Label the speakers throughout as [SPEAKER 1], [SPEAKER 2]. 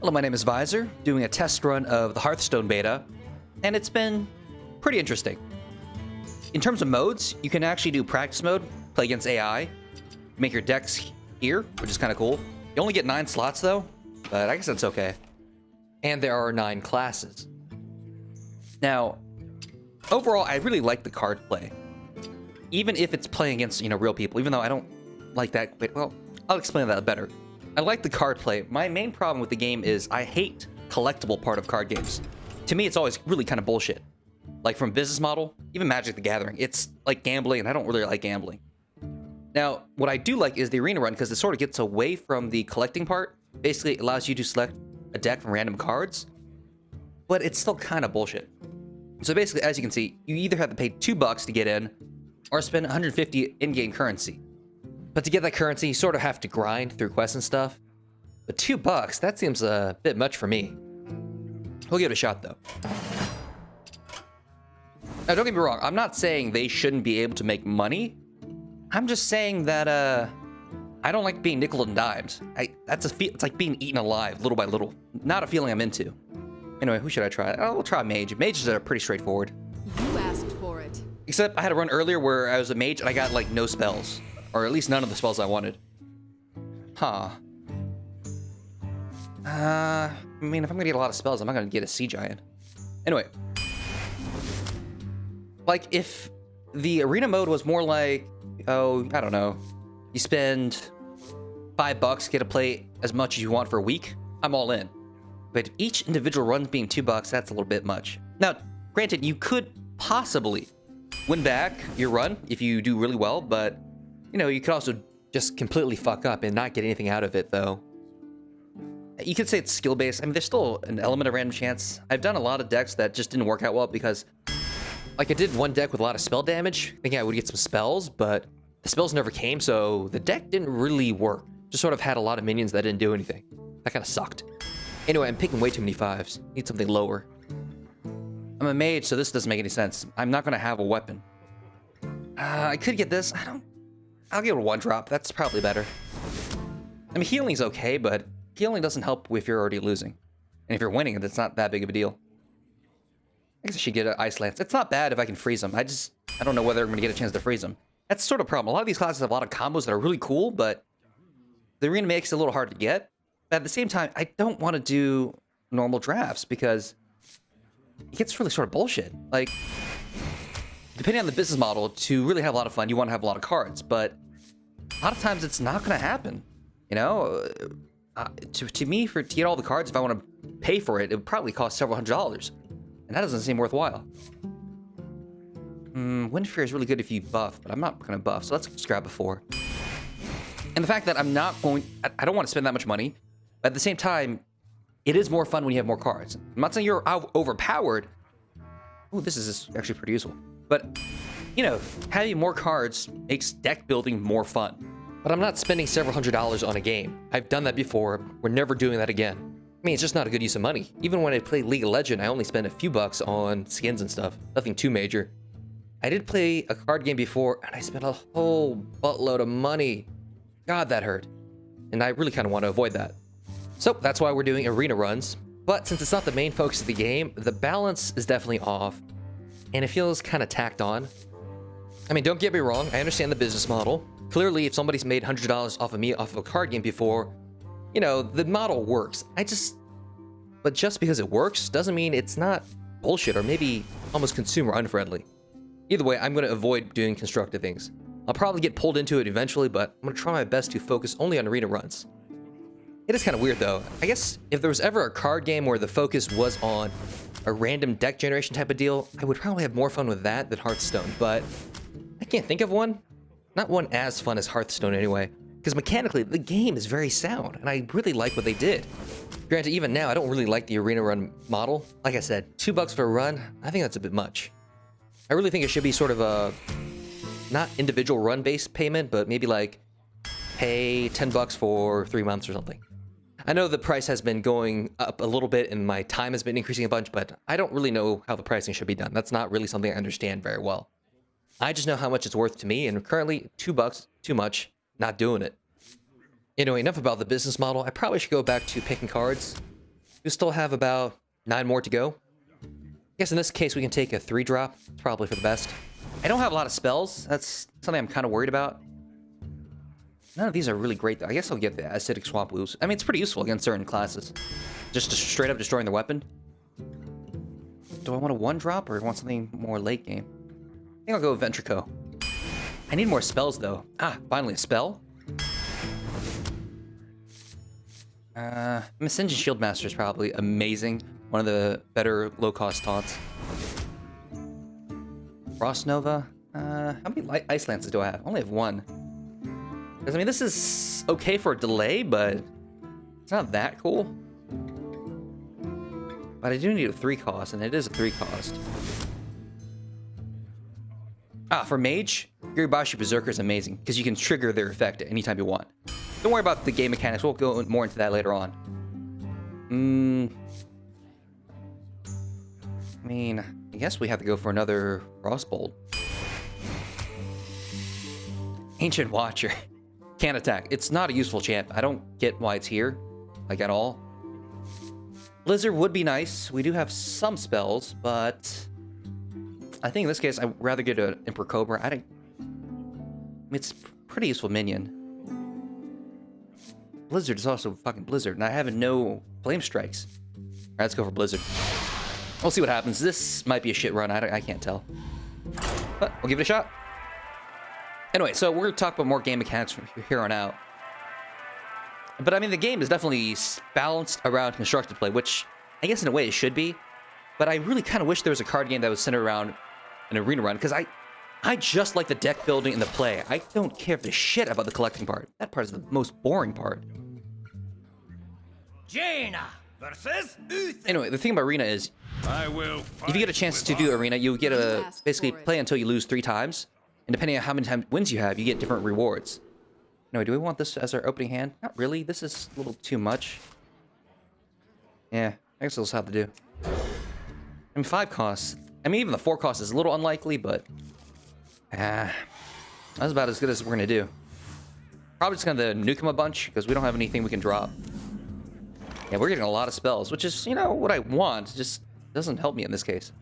[SPEAKER 1] Hello, my name is Visor, doing a test run of the Hearthstone beta, and it's been pretty interesting. In terms of modes, you can actually do practice mode, play against AI, make your decks here, which is kind of cool. You only get 9 slots though, but I guess that's okay.
[SPEAKER 2] And there are 9 classes.
[SPEAKER 1] Now, overall, I really like the card play. Even if it's playing against, real people, even though I don't like that, but, well, I'll explain that better. I like the card play. My main problem with the game is I hate collectible part of card games. To me, it's always really kind of bullshit. Like from business model, even Magic the Gathering, it's like gambling, and I don't really like gambling. Now, what I do like is the arena run because it sort of gets away from the collecting part. Basically, it allows you to select a deck from random cards, but it's still kind of bullshit. So basically, as you can see, you either have to pay $2 to get in or spend 150 in-game currency.
[SPEAKER 2] But to get that currency, you sort of have to grind through quests and stuff. But $2, that seems a bit much for me.
[SPEAKER 1] We'll give it a shot, though. Now, don't get me wrong. I'm not saying they shouldn't be able to make money. I'm just saying that, I don't like being nickel and dimed. It's like being eaten alive, little by little. Not a feeling I'm into. Anyway, who should I try? Oh, we'll try Mage. Mages are pretty straightforward.
[SPEAKER 3] You asked for it.
[SPEAKER 1] Except I had a run earlier where I was a mage and I got, like, no spells. Or at least none of the spells I wanted. Huh. I mean, if I'm gonna get a lot of spells, I'm not gonna get a Sea Giant. Anyway. Like, if the arena mode was more like, oh, I don't know. You spend $5, get to play as much as you want for a week, I'm all in. But each individual run being $2, that's a little bit much. Now, granted, you could possibly win back your run if you do really well, but you could also
[SPEAKER 2] just completely fuck up and not get anything out of it, though.
[SPEAKER 1] You could say it's skill-based. I mean, there's still an element of random chance. I've done a lot of decks that just didn't work out well because,
[SPEAKER 2] like, I did one deck with a lot of spell damage, thinking I would get some spells, but the spells never came, so the deck didn't really work. Just sort of had a lot of minions that didn't do anything. That kind of sucked. Anyway, I'm picking way too many 5s. Need something lower.
[SPEAKER 1] I'm a mage, so this doesn't make any sense. I'm not going to have a weapon. I could get this. I'll give it a 1-drop. That's probably better. I mean, healing's okay, but healing doesn't help if you're already losing. And if you're winning, it's not that big of a deal. I guess I should get an Ice Lance. It's not bad if I can freeze them. I don't know whether I'm going to get a chance to freeze them. That's sort of a problem. A lot of these classes have a lot of combos that are really cool, but the arena makes it a little hard to get. But at the same time, I don't want to do normal drafts because it gets really sort of bullshit. Like, depending on the business model, to really have a lot of fun, you want to have a lot of cards, but a lot of times it's not going to happen. To me, to get all the cards, if I want to pay for it, it would probably cost several $100s, and that doesn't seem worthwhile. Wind Fury is really good if you buff, but I'm not going to buff, so let's just grab a 4. And the fact that I don't want to spend that much money, but at the same time, it is more fun when you have more cards. I'm not saying you're overpowered. Oh, this is actually pretty useful. But, having more cards makes deck building more fun.
[SPEAKER 2] But I'm not spending several $100s on a game. I've done that before. We're never doing that again. I mean, it's just not a good use of money. Even when I play League of Legends, I only spend a few bucks on skins and stuff. Nothing too major. I did play a card game before, and I spent a whole buttload of money. God, that hurt. And I really kind of want to avoid that. So that's why we're doing arena runs. But since it's not the main focus of the game, the balance is definitely off. And it feels kind of tacked on. I mean, don't get me wrong, I understand the business model. Clearly, if somebody's made $100 off of me off of a card game before, the model works. But just because it works doesn't mean it's not bullshit or maybe almost consumer unfriendly. Either way, I'm going to avoid doing constructive things. I'll probably get pulled into it eventually, but I'm going to try my best to focus only on arena runs. It is kind of weird though. I guess if there was ever a card game where the focus was on a random deck generation type of deal, I would probably have more fun with that than Hearthstone, but I can't think of one. Not one as fun as Hearthstone anyway, because mechanically the game is very sound, and I really like what they did. Granted, even now, I don't really like the arena run model. Like I said, $2 for a run, I think that's a bit much. I really think it should be sort of a, not individual run-based payment, but maybe like pay $10 for 3 months or something. I know the price has been going up a little bit and my time has been increasing a bunch, but I don't really know how the pricing should be done. That's not really something I understand very well. I just know how much it's worth to me, and currently $2, too much, not doing it. Anyway, enough about the business model. I probably should go back to picking cards. We still have about 9 more to go. I guess in this case, we can take a 3-drop. It's probably for the best.
[SPEAKER 1] I don't have a lot of spells. That's something I'm kind of worried about. None of these are really great, though. I guess I'll get the Acidic Swamp Ooze. I mean, it's pretty useful against certain classes. Just to straight up destroying the weapon. Do I want a 1-drop or want something more late game? I think I'll go with Ventrico. I need more spells, though. Ah, finally a spell. Ascension Shieldmaster is probably amazing. One of the better low-cost taunts. Frost Nova. How many Ice Lances do I have? I only have 1. Because, I mean, this is okay for a delay, but it's not that cool. But I do need a 3 cost, and it is a 3 cost. Ah, for Mage, Giribashi Berserker is amazing, because you can trigger their effect at any time you want. Don't worry about the game mechanics, we'll go more into that later on. I mean, I guess we have to go for another Frostbolt. Ancient Watcher. Can't attack. It's not a useful champ. I don't get why it's here, like at all. Blizzard would be nice. We do have some spells, but I think in this case I'd rather get an Emperor Cobra. I mean, it's a pretty useful minion. Blizzard is also fucking Blizzard, and I have no Flame Strikes. Alright, let's go for Blizzard. We'll see what happens. This might be a shit run. I can't tell. But we'll give it a shot. Anyway, so we're going to talk about more game mechanics from here on out. But I mean, the game is definitely balanced around constructed play, which I guess in a way it should be. But I really kind of wish there was a card game that was centered around an arena run, because I just like the deck building and the play. I don't care for shit about the collecting part. That part is the most boring part.
[SPEAKER 4] Jaina versus Uther.
[SPEAKER 1] Anyway, the thing about arena is, if you get a chance to do arena, you get to basically play until you lose 3 times. And depending on how many wins you have, you get different rewards. Anyway, do we want this as our opening hand? Not really. This is a little too much. Yeah, I guess we'll just have to do. I mean, 5 costs. I mean, even the 4 cost is a little unlikely, but that's about as good as we're gonna do. Probably just gonna nuke him a bunch because we don't have anything we can drop. Yeah, we're getting a lot of spells, which is, you know, what I want. It just doesn't help me in this case.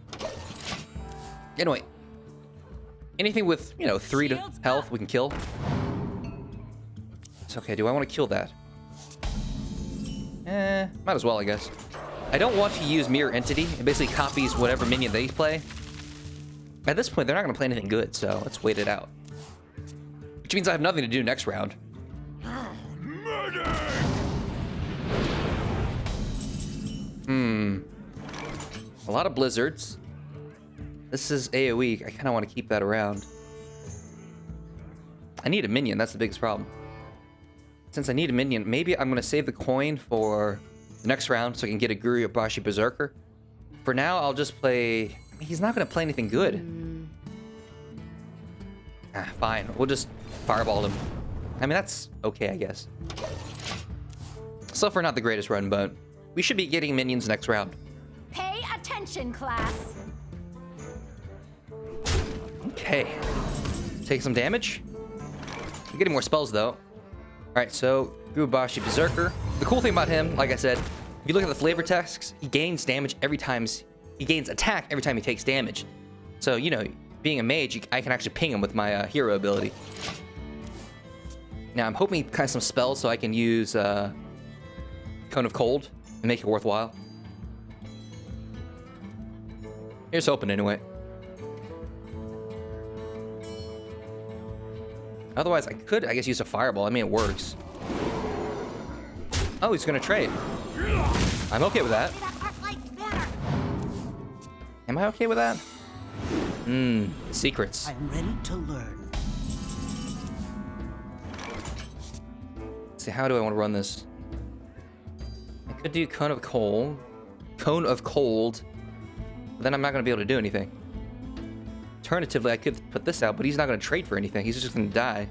[SPEAKER 1] Anyway, anything with, you know, 3 to health we can kill. It's okay. Do I want to kill that? Might as well, I guess. I don't want to use Mirror Entity. It basically copies whatever minion they play. At this point, they're not going to play anything good, so let's wait it out. Which means I have nothing to do next round. A lot of blizzards. This is AoE. I kind of want to keep that around. I need a minion. That's the biggest problem. Since I need a minion, maybe I'm going to save the coin for the next round so I can get a Guribashi Berserker. For now, I'll just play... He's not going to play anything good. Fine. We'll just fireball him. I mean, that's okay, I guess. So far, not the greatest run, but we should be getting minions next round.
[SPEAKER 3] Pay attention, class.
[SPEAKER 1] Okay. Take some damage. We're getting more spells, though. Alright, so Guribashi Berserker. The cool thing about him, like I said, if you look at the flavor text, he gains damage every time... He gains attack every time he takes damage. So, you know, being a mage, I can actually ping him with my hero ability. Now, I'm hoping he casts some spells so I can use Cone of Cold and make it worthwhile. Here's hoping, anyway. Otherwise, I could, I guess, use a fireball. I mean, it works. Oh, he's gonna trade. I'm okay with that. Am I okay with that? Secrets.
[SPEAKER 4] I'm ready to learn.
[SPEAKER 1] Let's see, how do I want to run this? I could do Cone of Cold. Cone of Cold. But then I'm not gonna be able to do anything. Alternatively, I could put this out, but he's not going to trade for anything. He's just going to die.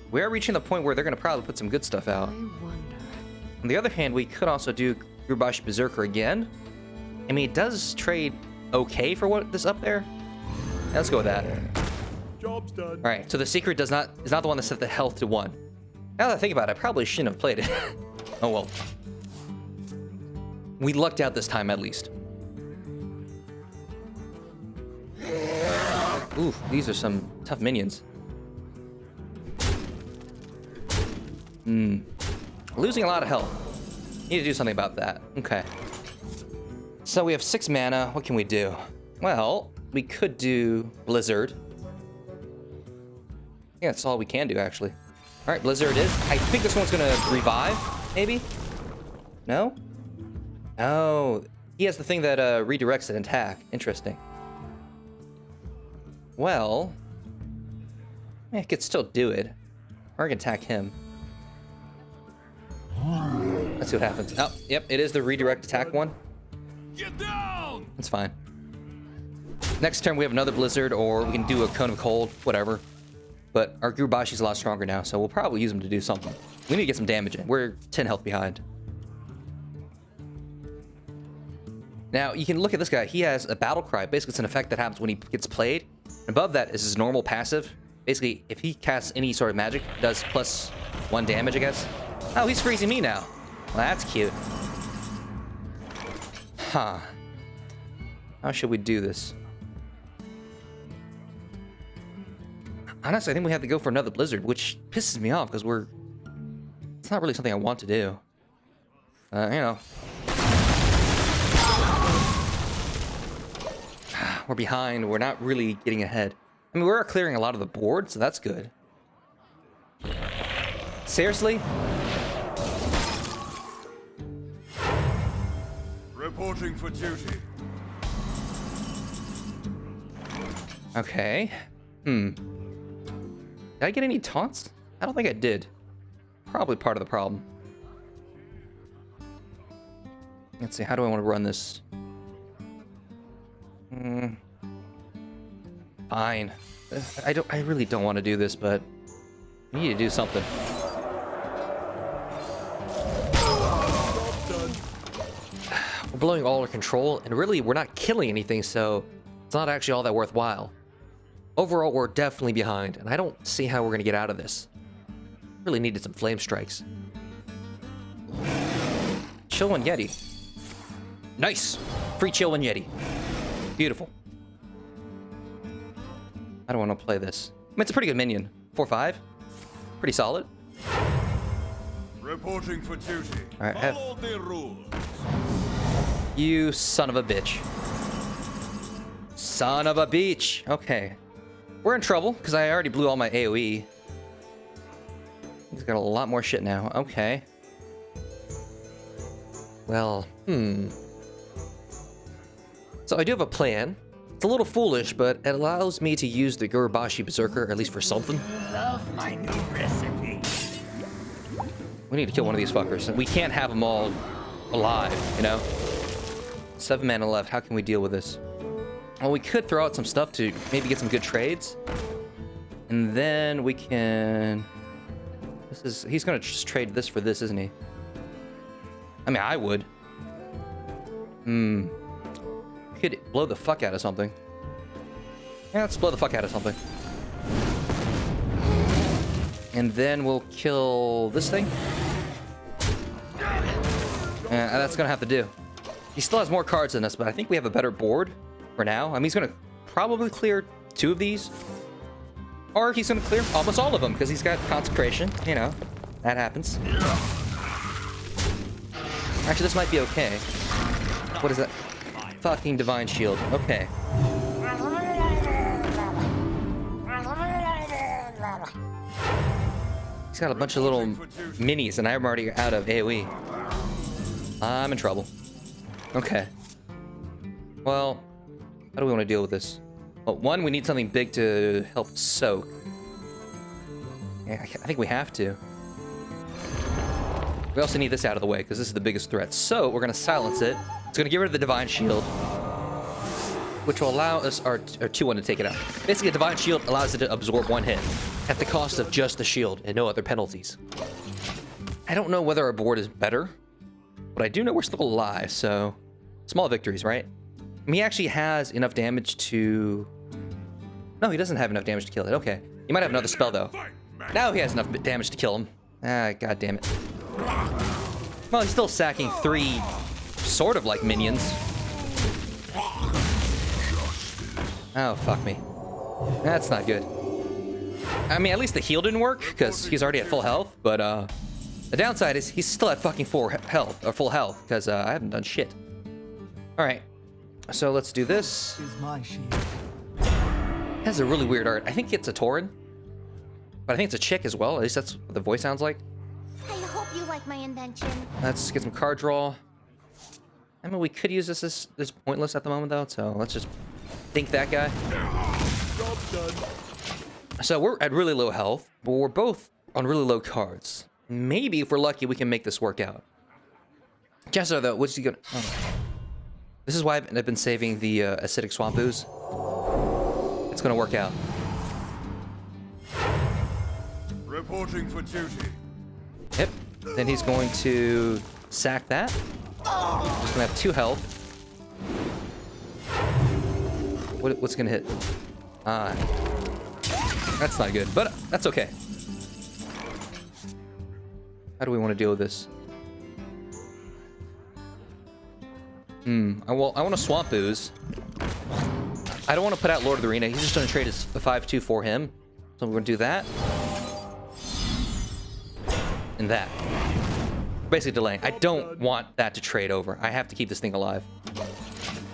[SPEAKER 1] We are reaching the point where they're going to probably put some good stuff out. On the other hand, we could also do Guribashi Berserker again. I mean, it does trade okay for what this up there. Yeah, let's go with that.
[SPEAKER 4] Job's done.
[SPEAKER 1] All right, so the secret is not the one that set the health to 1. Now that I think about it, I probably shouldn't have played it. Oh well.
[SPEAKER 2] We lucked out this time, at least. Ooh, these are some tough minions. Losing a lot of health. Need to do something about that. Okay. So we have 6 mana. What can we do? Well, we could do Blizzard. Yeah, that's all we can do, actually. All right, Blizzard it is. I think this one's gonna revive, maybe? No? Oh, he has the thing that redirects an attack. Interesting. Well, I could still do it. Or I can attack him. Let's see what happens. Oh, yep, it is the redirect attack one.
[SPEAKER 4] Get down!
[SPEAKER 2] That's fine. Next turn we have another Blizzard, or we can do a Cone of Cold, whatever. But our Gurubashi's a lot stronger now, so we'll probably use him to do something. We need to get some damage in. We're 10 health behind. Now, you can look at this guy. He has a Battle Cry. Basically, it's an effect that happens when he gets played. Above that is his normal passive. Basically, if he casts any sort of magic, it does +1 damage, I guess. Oh, he's freezing me now. Well, that's cute. Huh. How should we do this? Honestly, I think we have to go for another Blizzard, which pisses me off because it's not really something I want to do. You know. We're behind. We're not really getting ahead. I mean, we're clearing a lot of the board, so that's good. Seriously?
[SPEAKER 4] Reporting for duty.
[SPEAKER 2] Okay. Did I get any taunts? I don't think I did. Probably part of the problem. Let's see, how do I want to run this? Fine. I really don't want to do this, but we need to do something. We're blowing all our control, and really, we're not killing anything, so it's not actually all that worthwhile. Overall, we're definitely behind, and I don't see how we're going to get out of this. Really needed some flame strikes. Chill One Yeti. Nice! Free Chill One Yeti. Beautiful. I don't want to play this. I mean, it's a pretty good minion. 4/5. Pretty solid.
[SPEAKER 4] Reporting for duty.
[SPEAKER 2] All right,
[SPEAKER 4] Follow the rules.
[SPEAKER 2] You son of a bitch. Son of a bitch. Okay. We're in trouble, because I already blew all my AoE. He's got a lot more shit now. Okay. Well, So I do have a plan. It's a little foolish, but it allows me to use the Gurubashi Berserker, at least for something.
[SPEAKER 4] Love my new recipe.
[SPEAKER 2] We need to kill one of these fuckers. We can't have them all alive, you know? 7 mana left. How can we deal with this? Well, we could throw out some stuff to maybe get some good trades. And then we can... He's gonna just trade this for this, isn't he? I mean, I would. Could blow the fuck out of something. Yeah, let's blow the fuck out of something. And then we'll kill this thing. Yeah, that's gonna have to do. He still has more cards than us, but I think we have a better board for now. I mean, he's gonna probably clear 2 of these. Or he's gonna clear almost all of them, because he's got Consecration, you know. That happens. Actually, this might be okay. What is that? Fucking Divine Shield. Okay. He's got a bunch of little minis, and I'm already out of AoE. I'm in trouble. Okay. Well, how do we want to deal with this? Well, one, we need something big to help soak. Yeah, I think we have to. We also need this out of the way, because this is the biggest threat. So, we're going to silence it. It's going to get rid of the Divine Shield, which will allow us our 2-1 to take it out. Basically, a Divine Shield allows it to absorb 1 hit, at the cost of just the shield and no other penalties. I don't know whether our board is better, but I do know we're still alive, so... Small victories, right? I mean, he actually has enough damage to... No, he doesn't have enough damage to kill it. Okay. He might have another spell, though. Now he has enough damage to kill him. Ah, god damn it. Well, he's still sacking 3
[SPEAKER 1] sort of like minions. Oh, fuck me. That's not good. I mean, at least the heal didn't work, because he's already at full health, but the downside is he's still at fucking full health, because I haven't done shit. Alright, so let's do this.
[SPEAKER 5] Is my shield.
[SPEAKER 1] It has a really weird art. I think it's a Tauren, but I think it's a chick as well. At least that's what the voice sounds like.
[SPEAKER 3] I hope you like my invention.
[SPEAKER 1] Let's get some card draw. I mean, we could use this as pointless at the moment, though, so let's just think that guy.
[SPEAKER 4] Job's done.
[SPEAKER 1] So we're at really low health, but we're both on really low cards. Maybe if we're lucky, we can make this work out. Chances are, though, what's he gonna... Oh. This is why I've been saving the acidic swamp ooze. It's gonna work out.
[SPEAKER 4] Reporting for duty.
[SPEAKER 1] Yep. Then he's going to sack that. Just gonna have 2 health. What's gonna hit? That's not good, but that's okay. How do we want to deal with this? I want to swamp ooze. I don't want to put out Lord of the Arena. He's just going to trade his 5/2 for him. So we're going to do that. And that. Basically delaying. I don't want that to trade over. I have to keep this thing alive.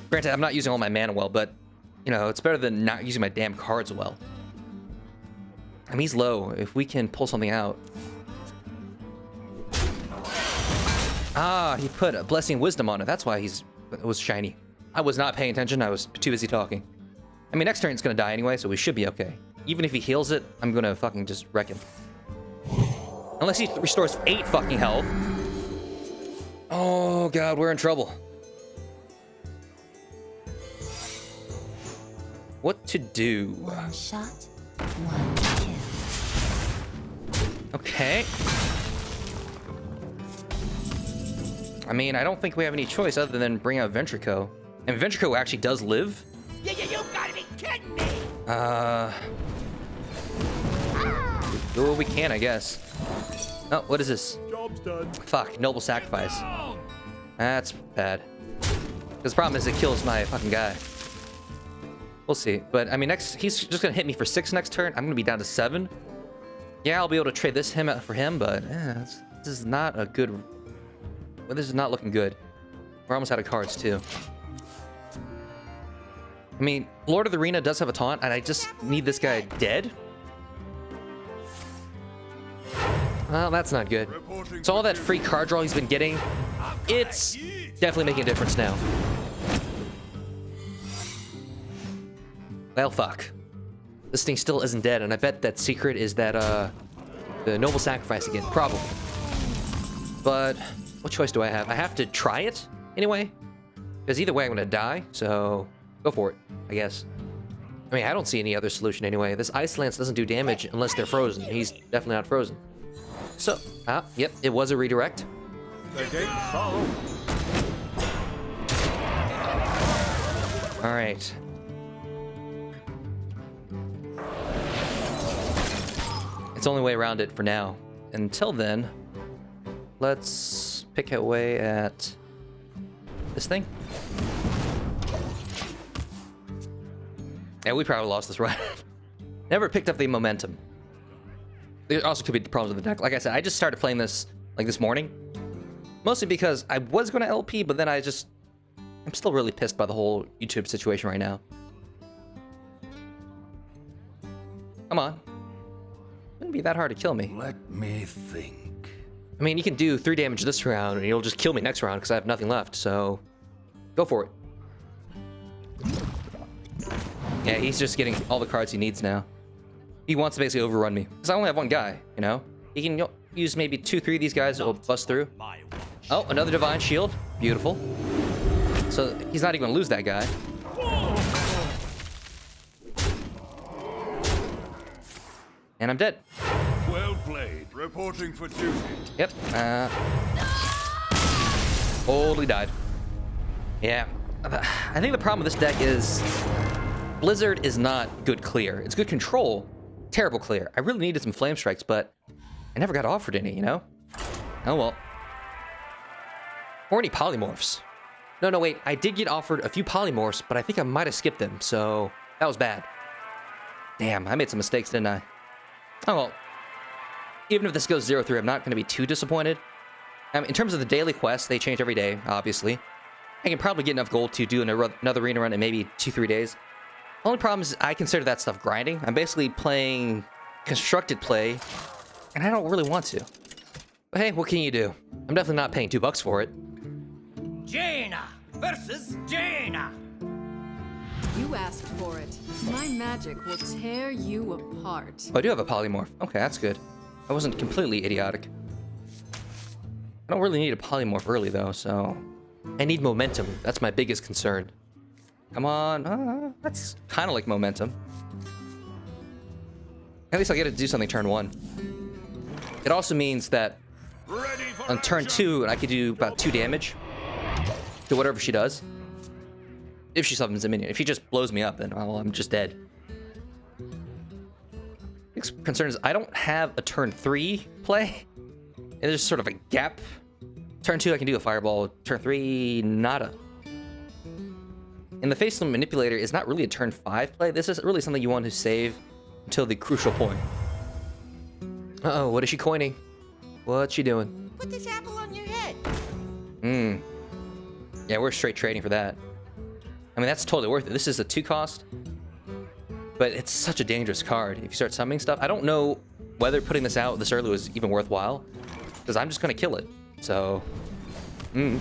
[SPEAKER 1] Granted, I'm not using all my mana well, but, you know, it's better than not using my damn cards well. I mean, he's low. If we can pull something out. Ah, he put a Blessing of Wisdom on it. That's why it was shiny. I was not paying attention. I was too busy talking. I mean, next turn it's going to die anyway, so we should be okay. Even if he heals it, I'm going to fucking just wreck him. Unless he restores 8 fucking health. Oh, God, we're in trouble. What to do?
[SPEAKER 3] One shot, one kill.
[SPEAKER 1] Okay. I mean, I don't think we have any choice other than bring out Ventrico. And Ventrico actually does live.
[SPEAKER 4] You gotta be kidding me!
[SPEAKER 1] Do what we can, I guess. Oh, what is this?
[SPEAKER 4] Job's done.
[SPEAKER 1] Fuck, Noble Sacrifice. That's bad. Because the problem is it kills my fucking guy. We'll see. But, I mean, he's just going to hit me for 6 next turn. I'm going to be down to 7. Yeah, I'll be able to trade him out for him, but this is not a good... Well, this is not looking good. We're almost out of cards, too. I mean, Lord of the Arena does have a taunt, and I just need this guy dead. Well, that's not good. So all that free card draw he's been getting, it's definitely making a difference now. Well, fuck. This thing still isn't dead, and I bet that secret is that, the Noble Sacrifice again. Probably. But what choice do I have? I have to try it, anyway. Because either way, I'm gonna die, so go for it, I guess. I mean, I don't see any other solution anyway. This Ice Lance doesn't do damage unless they're frozen. He's definitely not frozen. So, yep, it was a redirect.
[SPEAKER 4] The gate's solved.
[SPEAKER 1] All right. It's the only way around it for now. Until then, let's pick away at this thing. Yeah, we probably lost this run. Never picked up the momentum. There also could be problems with the deck. Like I said, I just started playing this like this morning. Mostly because I was going to LP, but then I'm still really pissed by the whole YouTube situation right now. Come on. Wouldn't be that hard to kill me.
[SPEAKER 4] Let me think.
[SPEAKER 1] I mean, you can do 3 damage this round, and you'll just kill me next round because I have nothing left, so go for it. Yeah, he's just getting all the cards he needs now. He wants to basically overrun me. Because I only have 1 guy, you know? He can use maybe 2-3 of these guys that will bust through. Oh, another Divine Shield. Beautiful. So he's not even going to lose that guy. And I'm dead.
[SPEAKER 4] Well played. Reporting for duty.
[SPEAKER 1] Yep. Totally died. Yeah. I think the problem with this deck is Blizzard is not good clear. It's good control, terrible clear. I really needed some Flame Strikes, but I never got offered any, you know? Oh well. Or any Polymorphs.
[SPEAKER 2] No, wait. I did get offered a few polymorphs, but I think I might have skipped them, so that was bad. Damn, I made some mistakes, didn't I? Oh, well. Even if this goes 0-3, I'm not going to be too disappointed. In terms of the daily quests, they change every day, obviously. I can probably get enough gold to do another arena run in maybe 2-3 days. The only problem is I consider that stuff grinding. I'm basically playing constructed play, and I don't really want to. But hey, what can you do? I'm definitely not paying $2 for it.
[SPEAKER 5] Jaina versus Jaina.
[SPEAKER 6] You asked for it. My magic will tear you apart.
[SPEAKER 2] Oh, I do have a polymorph. Okay, that's good. I wasn't completely idiotic. I don't really need a polymorph early, though, so... I need momentum. That's my biggest concern. Come on. That's kind of like momentum. At least I'll get to do something turn 1. It also means that on turn 2, I could do about 2 damage to whatever she does. If she summons a minion. If she just blows me up, then well, I'm just dead. The concern is I don't have a turn 3 play. And there's sort of a gap. Turn 2, I can do a fireball. Turn 3, nada. And the Faceless Manipulator is not really a turn 5 play. This is really something you want to save until the crucial point. Uh-oh, what is she coining? What's she doing?
[SPEAKER 5] Put this apple on your head.
[SPEAKER 2] Yeah, we're straight trading for that. I mean, that's totally worth it. This is a 2 cost. But it's such a dangerous card. If you start summoning stuff, I don't know whether putting this out this early was even worthwhile. Because I'm just going to kill it. So, I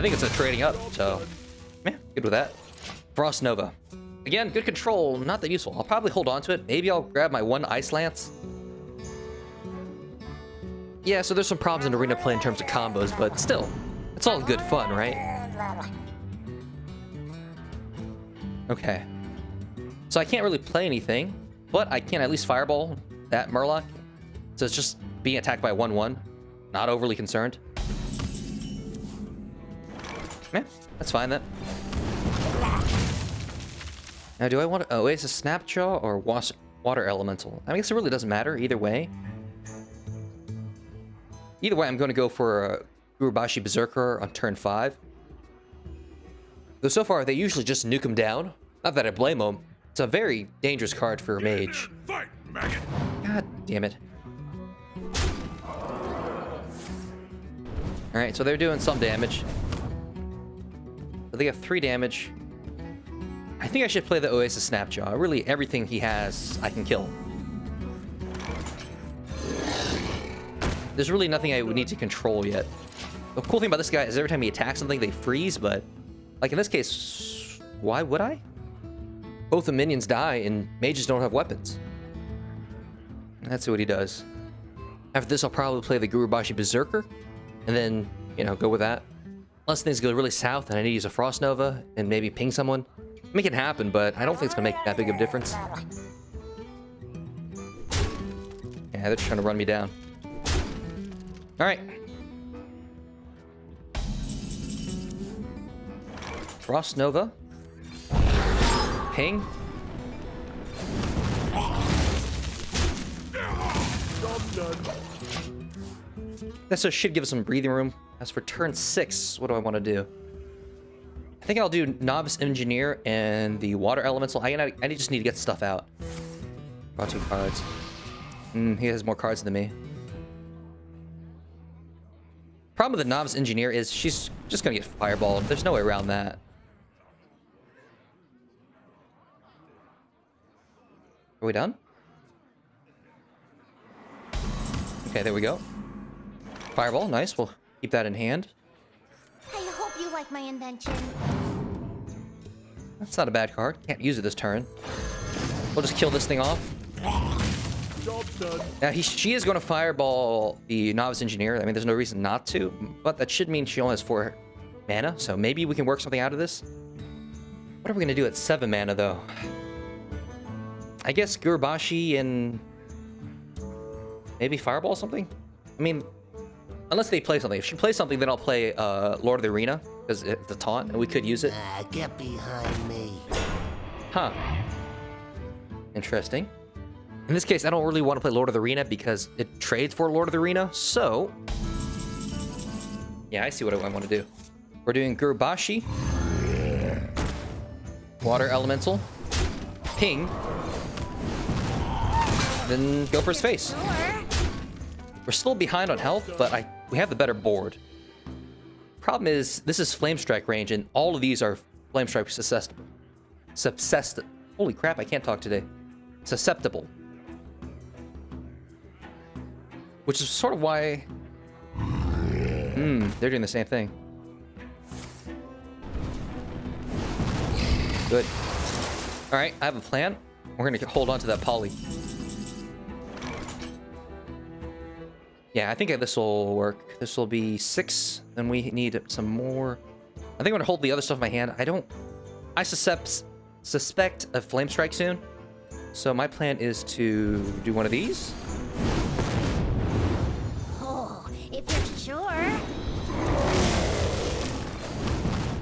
[SPEAKER 2] think it's a trading up, so, yeah, good with that. Frost Nova. Again, good control, not that useful. I'll probably hold on to it. Maybe I'll grab my 1 Ice Lance. Yeah, so there's some problems in arena play in terms of combos, but still, it's all good fun, right? Okay. So I can't really play anything, but I can at least fireball that Murloc. So it's just being attacked by 1/1. Not overly concerned. Yeah, that's fine then. Now, do I want to Oasis Snapjaw or Water Elemental? I guess it really doesn't matter either way. Either way, I'm going to go for a Gurubashi Berserker on turn 5. Though so far, they usually just nuke him down. Not that I blame them. It's a very dangerous card for a mage.
[SPEAKER 4] Fight, maggot.
[SPEAKER 2] God damn it. Alright, so they're doing some damage. So they have 3 damage. I think I should play the Oasis Snapjaw. Really, everything he has, I can kill. There's really nothing I would need to control yet. The cool thing about this guy is every time he attacks something, they freeze, but... Like in this case, why would I? Both the minions die, and mages don't have weapons. Let's see what he does. After this, I'll probably play the Gurubashi Berserker. And then, you know, go with that. Unless things go really south and I need to use a Frost Nova and maybe ping someone. Make it happen, but I don't think it's going to make that big of a difference. Yeah, they're trying to run me down. Alright. Frost Nova. Ping. That so should give us some breathing room. As for turn 6, what do I want to do? I think I'll do Novice Engineer and the Water Elemental. I just need to get stuff out. Draw 2 cards. He has more cards than me. Problem with the Novice Engineer is she's just going to get fireballed. There's no way around that. Are we done? Okay, there we go. Fireball, nice. We'll keep that in hand.
[SPEAKER 3] I hope you like my invention.
[SPEAKER 2] That's not a bad card. Can't use it this turn. We'll just kill this thing off.
[SPEAKER 4] Job done.
[SPEAKER 2] Now, she is going to fireball the Novice Engineer. I mean, there's no reason not to. But that should mean she only has 4 mana. So maybe we can work something out of this. What are we going to do at 7 mana, though? I guess Gurubashi and... maybe fireball something? I mean... unless they play something. If she plays something, then I'll play Lord of the Arena, because it's a taunt, and we could use it.
[SPEAKER 5] Get behind me.
[SPEAKER 2] Huh. Interesting. In this case, I don't really want to play Lord of the Arena, because it trades for Lord of the Arena, so... Yeah, I see what I want to do. We're doing Gurubashi, Water Elemental, Ping, then go for his face. We're still behind on health, but we have the better board. Problem is, this is Flame Strike range, and all of these are Flame Strike susceptible. Holy crap, I can't talk today. Susceptible. Which is sort of why... they're doing the same thing. Good. Alright, I have a plan. We're gonna hold on to that poly. Yeah, I think this will work. This will be 6. Then we need some more. I think I'm gonna hold the other stuff in my hand. I suspect a Flame Strike soon. So my plan is to do one of these.
[SPEAKER 3] Oh, if you're sure.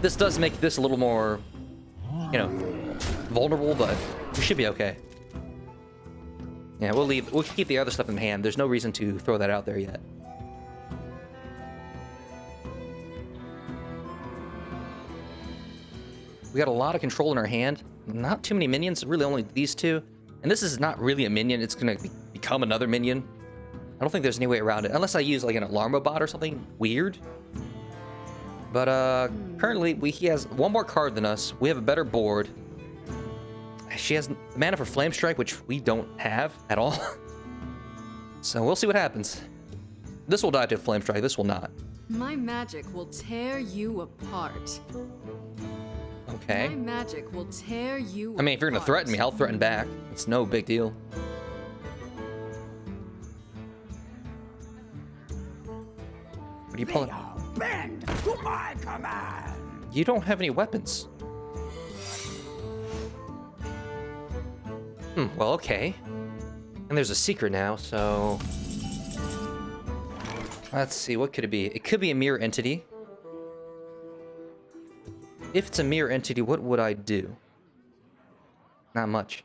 [SPEAKER 2] This does make this a little more, you know, vulnerable, but we should be okay. Yeah, we'll keep the other stuff in hand. There's no reason to throw that out there yet. We got a lot of control in our hand. Not too many minions, really only these two. And this is not really a minion, it's gonna become another minion. I don't think there's any way around it, unless I use like an alarm bot or something weird. But currently, he has one more card than us. We have a better board. She has mana for Flame Strike, which we don't have at all. So we'll see what happens. This will die to Flame Strike, this will not.
[SPEAKER 6] My magic will tear you apart.
[SPEAKER 2] Okay.
[SPEAKER 6] My magic will tear you
[SPEAKER 2] I mean, if you're gonna threaten me, I'll threaten back. It's no big deal. What are you pulling?
[SPEAKER 5] Bend to my command.
[SPEAKER 2] You don't have any weapons. Well, okay. And there's a secret now, so... Let's see, what could it be? It could be a mirror entity. If it's a mirror entity, what would I do? Not much.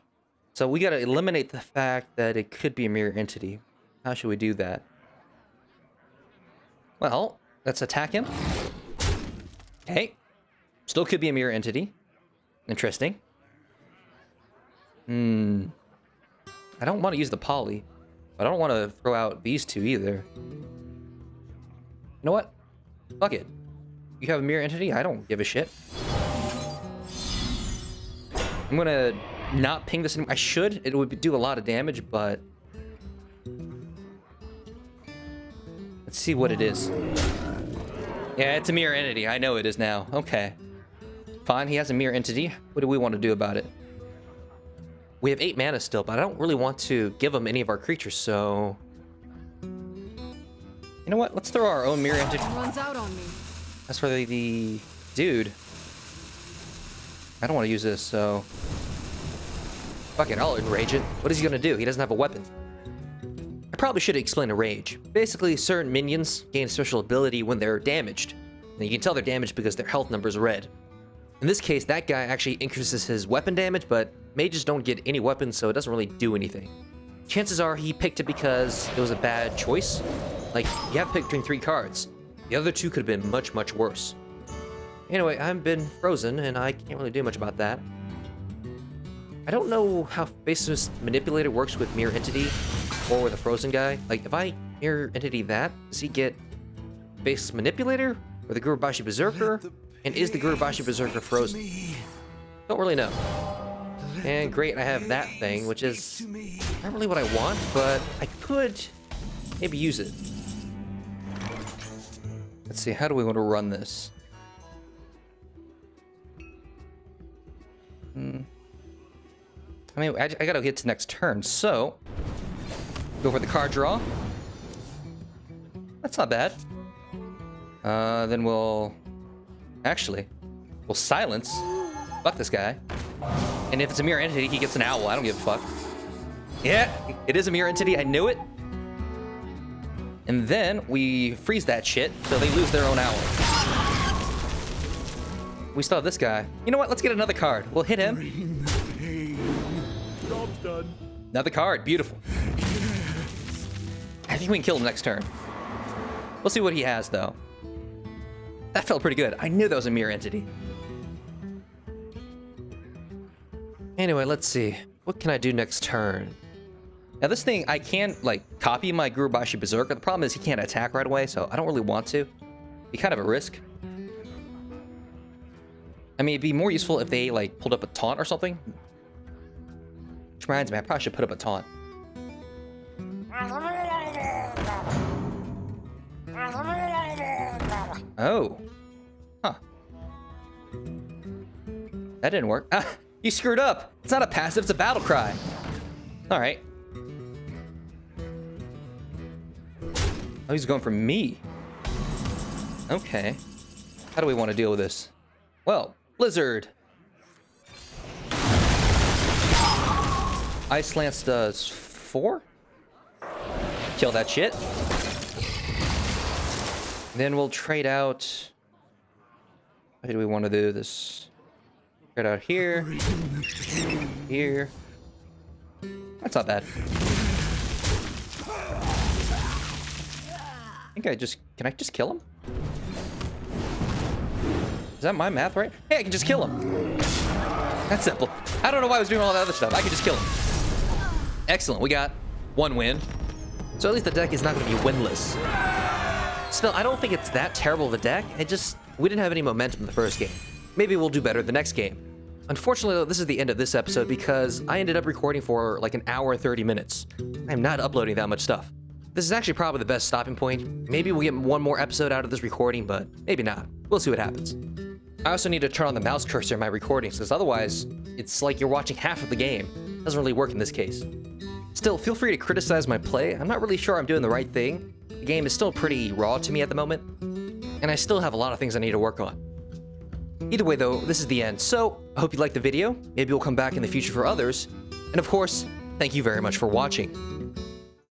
[SPEAKER 2] So we gotta eliminate the fact that it could be a mirror entity. How should we do that? Well, let's attack him. Okay. Still could be a mirror entity. Interesting. I don't want to use the poly, but I don't want to throw out these two either. You know what? Fuck it. You have a mirror entity? I don't give a shit. I'm gonna not ping this anymore. I should. It would do a lot of damage, but... Let's see what it is. Yeah, it's a mirror entity. I know it is now. Okay. Fine, he has a mirror entity. What do we want to do about it? We have 8 mana still, but I don't really want to give him any of our creatures, so... You know what? Let's throw our own mirror entity.
[SPEAKER 6] Runs out on me.
[SPEAKER 2] That's for the dude. I don't want to use this, so... Fuck it, I'll enrage it. What is he gonna do? He doesn't have a weapon. I probably should explain a rage. Basically, certain minions gain a special ability when they're damaged. And you can tell they're damaged because their health number is red. In this case, that guy actually increases his weapon damage, but mages don't get any weapons, so it doesn't really do anything. Chances are he picked it because it was a bad choice. Like, you have to pick between 3 cards. The other 2 could have been much, much worse. Anyway, I've been frozen, and I can't really do much about that. I don't know how Faceless Manipulator works with Mirror Entity or with a frozen guy. Like, if I Mirror Entity that, does he get Faceless Manipulator or the Gurubashi Berserker? And is the Gurubashi Berserker frozen? Don't really know. And great, I have that thing, which is not really what I want, but I could maybe use it. Let's see, how do we want to run this? I mean, I gotta get to next turn, so... Go for the card draw. That's not bad. Then we'll... Actually, we'll silence. Fuck this guy. And if it's a mirror entity, he gets an owl. I don't give a fuck. Yeah, it is a mirror entity. I knew it. And then we freeze that shit so they lose their own owl. We still have this guy. You know what? Let's get another card. We'll hit him.
[SPEAKER 4] Job's done.
[SPEAKER 2] Another card. Beautiful. I think we can kill him next turn. We'll see what he has, though.
[SPEAKER 1] That felt pretty good. I knew that was a mirror entity.
[SPEAKER 2] Anyway, let's see. What can I do next turn?
[SPEAKER 1] Now this thing, I can like copy my Gurubashi Berserker. The problem is he can't attack right away, so I don't really want to. Be kind of a risk. I mean, it'd be more useful if they like pulled up a taunt or something. Which reminds me, I probably should put up a taunt. Oh. Huh. That didn't work. Ah, you screwed up. It's not a passive, it's a battle cry. All right. Oh, he's going for me. Okay. How do we want to deal with this? Well, Blizzard. Ice Lance does 4. Kill that shit. Then we'll trade out. How do we want to do this? Trade out here. Here. That's not bad. I think can I just kill him? Is that my math right? Hey, I can just kill him. That's simple. I don't know why I was doing all that other stuff. I can just kill him. Excellent, we got 1 win. So at least the deck is not going to be winless. Still, I don't think it's that terrible of a deck. We didn't have any momentum in the first game. Maybe we'll do better the next game. Unfortunately, though, this is the end of this episode because I ended up recording for like an hour and 30 minutes. I'm not uploading that much stuff. This is actually probably the best stopping point. Maybe we'll get 1 more episode out of this recording, but maybe not. We'll see what happens. I also need to turn on the mouse cursor in my recordings because otherwise, it's like you're watching half of the game. It doesn't really work in this case. Still, feel free to criticize my play. I'm not really sure I'm doing the right thing. The game is still pretty raw to me at the moment, and I still have a lot of things I need to work on. Either way though, this is the end, so I hope you liked the video. Maybe we'll come back in the future for others. And of course, thank you very much for watching.